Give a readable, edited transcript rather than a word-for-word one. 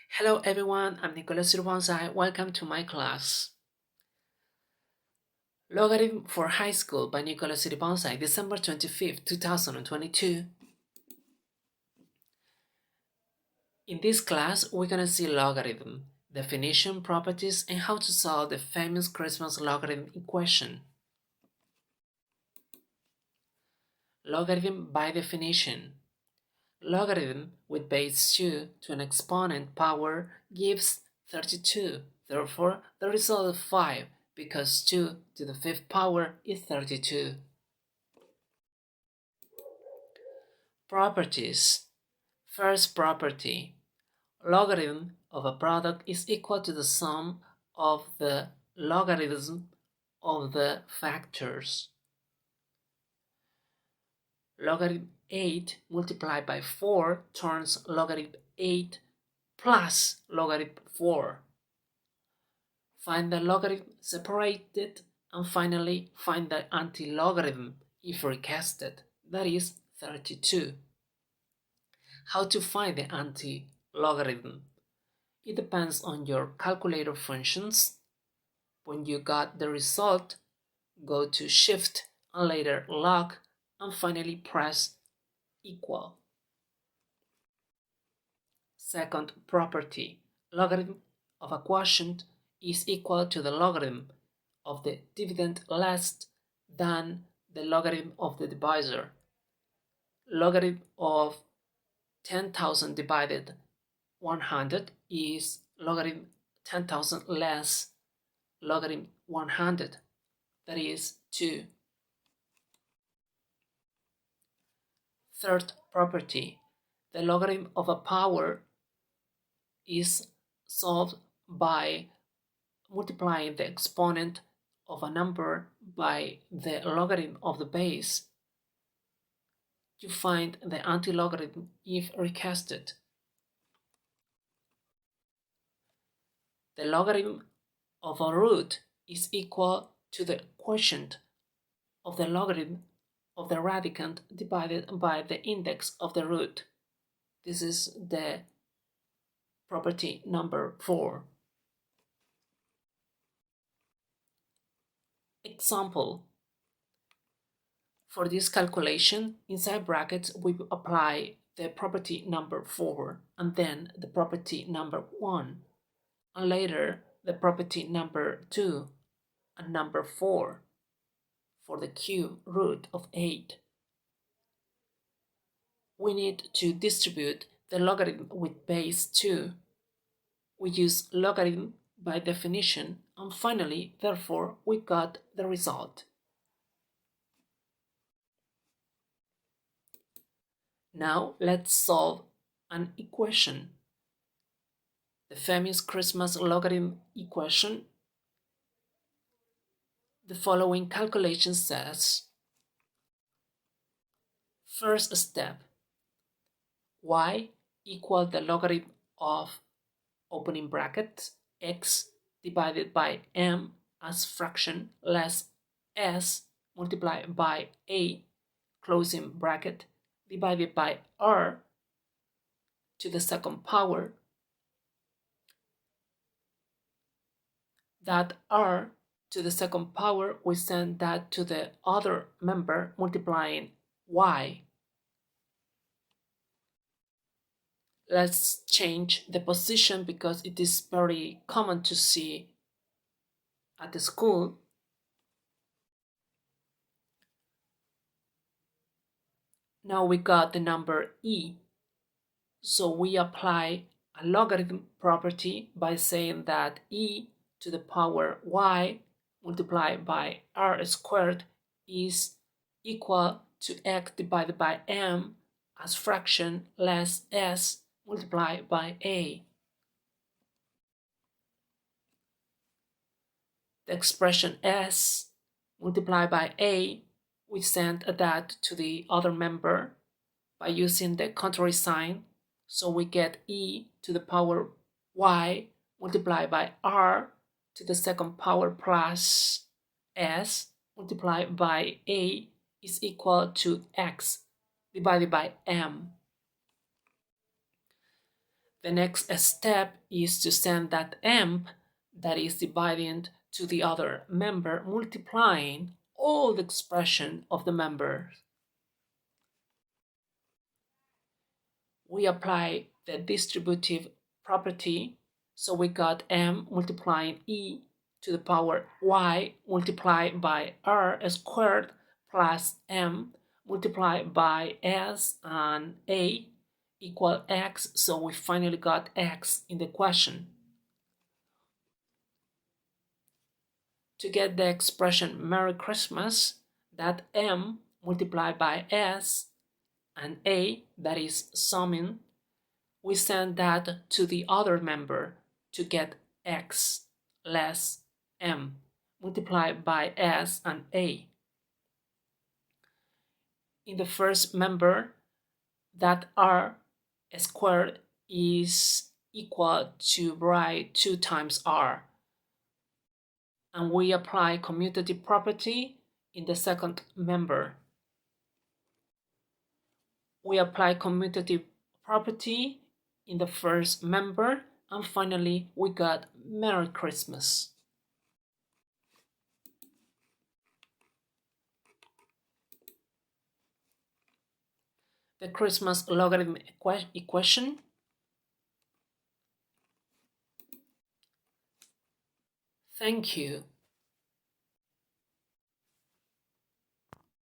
Hello everyone, I'm Nicolas Urbonsai. Welcome to my class. Logarithm for High School by Nicolas Urbonsai, December 25th, 2022. In this class, we're gonna see logarithm, definition, properties, and how to solve the famous Christmas logarithm equation. Logarithm by definition. Logarithm with base 2 to an exponent power gives 32. Therefore, the result is 5 because 2 to the fifth power is 32. Properties. First property. Logarithm of a product is equal to the sum of the logarithm of the factors. Logarithm 8 multiplied by 4 turns logarithm 8 plus logarithm 4. Find the logarithm separated and finally find the anti-logarithm if recasted, that is 32. How to find the anti-logarithm? It depends on your calculator functions. When you got the result, go to Shift and later Log and finally press equal. Second property, logarithm of a quotient is equal to the logarithm of the dividend less than the logarithm of the divisor. Logarithm of 10,000 divided 100 is logarithm 10,000 less logarithm 100, that is 2. Third property, the logarithm of a power is solved by multiplying the exponent of a number by the logarithm of the base. You find the anti-logarithm if recasted. The logarithm of a root is equal to the quotient of the logarithm of the radicand divided by the index of the root. This is the property number 4. Example. For this calculation, inside brackets we apply the property number 4 and then the property number 1 and later the property number 2 and number 4 for the cube root of 8. We need to distribute the logarithm with base 2. We use logarithm by definition and finally, therefore, we got the result. Now let's solve an equation. The famous Christmas logarithm equation. The following calculation says, first step, y equal the logarithm of opening bracket x divided by m as fraction less s multiplied by a closing bracket divided by r to the second power. That r to the second power, we send that to the other member multiplying y. Let's change the position because it is very common to see at the school. Now we got the number e. So we apply a logarithm property by saying that e to the power y multiplied by r squared is equal to x divided by m as fraction less s multiplied by a. The expression s multiplied by a, we send that to the other member by using the contrary sign. So we get e to the power y multiplied by r to the second power plus s multiplied by a is equal to x divided by m. The next step is to send that emp that is dividing to the other member, multiplying all the expression of the members. We apply the distributive property, so we got m multiplying e to the power y multiplied by r squared plus m multiplied by s and a equal x, so we finally got x in the question. To get the expression Merry Christmas, that m multiplied by s and a, that is summing, we send that to the other member to get x less m multiplied by s and a. In the first member, that r squared is equal to write 2 times r, and we apply commutative property in the second member. We apply commutative property in the first member, and finally we got Merry Christmas. The Christmas logarithm equation. Thank you.